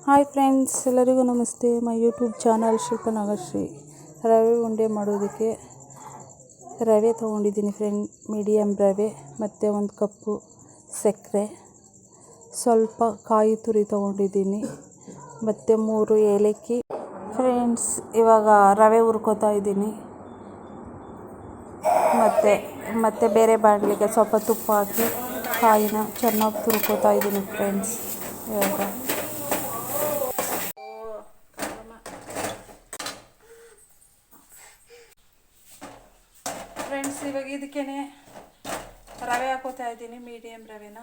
Hi friends, ಎಲ್ಲರಿಗೂ ನಮಸ್ತೆ. My YouTube channel ಶಿಲ್ಪ ನಾಗಶ್ರೀ. ರವೆ ಉಂಡೆ ಮಾಡೋದಕ್ಕೆ ರವೆ ತೊಗೊಂಡಿದ್ದೀನಿ ಮೀಡಿಯಮ್ ರವೆ, ಮತ್ತು 1 ಕಪ್ಪು ಸಕ್ಕರೆ, ಸ್ವಲ್ಪ ಕಾಯಿ ತುರಿ ತೊಗೊಂಡಿದ್ದೀನಿ, ಮತ್ತು 3 ಏಲಕ್ಕಿ. ಫ್ರೆಂಡ್ಸ್, ಇವಾಗ ರವೆ ಹುರ್ಕೋತಾ ಇದ್ದೀನಿ. ಮತ್ತು ಬೇರೆ ಬಾಣಲಿಗೆ ಸ್ವಲ್ಪ ತುಪ್ಪ ಹಾಕಿ ಕಾಯಿನ ಚೆನ್ನಾಗಿ ತುರ್ಕೋತಾ ಇದ್ದೀನಿ ಫ್ರೆಂಡ್ಸ್. ಇವಾಗ ಇದಕ್ಕೇ ರವೆ ಹಾಕೋತಾ ಇದ್ದೀನಿ, ಮೀಡಿಯಮ್ ರವೆನ.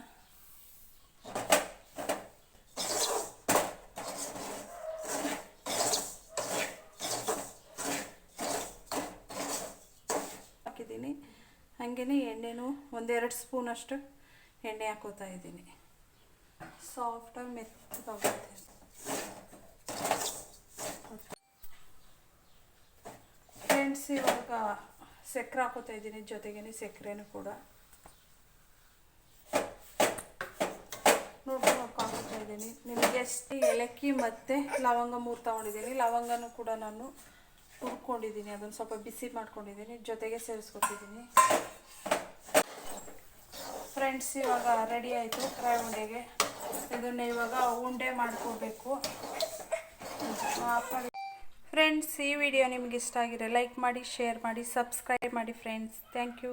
ಹಾಕಿದ್ದೀನಿ. ಹಾಗೇ ಎಣ್ಣೆನೂ 1-2 ಸ್ಪೂನಷ್ಟು ಎಣ್ಣೆ ಹಾಕೋತಾ ಇದ್ದೀನಿ. ಸಾಫ್ಟಾಗಿ ಮೆತ್ತಗಾಗುತ್ತೆ. ಫ್ರೆಂಡ್ಸ್, ಇವಾಗ ಸಕ್ಕರೆ ಹಾಕೋತಾ ಇದ್ದೀನಿ, ಜೊತೆಗೇ ಸಕ್ಕರೆನೂ ಕೂಡ ನೋಡ್ಕೊಂಡು ಹಾಕೋತಾ ಇದ್ದೀನಿ. ನಿಮಗೆ ಎಷ್ಟು ಏಲಕ್ಕಿ ಮತ್ತು ಲವಂಗ 3 ತೊಗೊಂಡಿದ್ದೀನಿ. ಲವಂಗನೂ ಕೂಡ ನಾನು ಹುರ್ಕೊಂಡಿದ್ದೀನಿ, ಅದನ್ನು ಸ್ವಲ್ಪ ಬಿಸಿ ಮಾಡ್ಕೊಂಡಿದ್ದೀನಿ, ಜೊತೆಗೆ ಸೇರಿಸ್ಕೊತಿದ್ದೀನಿ. ಫ್ರೆಂಡ್ಸ್, ಇವಾಗ ರೆಡಿ ಆಯಿತು ರವೆ ಉಂಡೆಗೆ. ಇದನ್ನು ಇವಾಗ ಉಂಡೆ ಮಾಡ್ಕೋಬೇಕು. ಫ್ರೆಂಡ್ಸ್, ಈ ವಿಡಿಯೋ ನಿಮ್ಗೆ ಇಷ್ಟ ಆಗಿದ್ರೆ ಲೈಕ್ ಮಾಡಿ, ಶೇರ್ ಮಾಡಿ, ಸಬ್ಸ್ಕ್ರೈಬ್ ಮಾಡಿ ಫ್ರೆಂಡ್ಸ್. Thank you.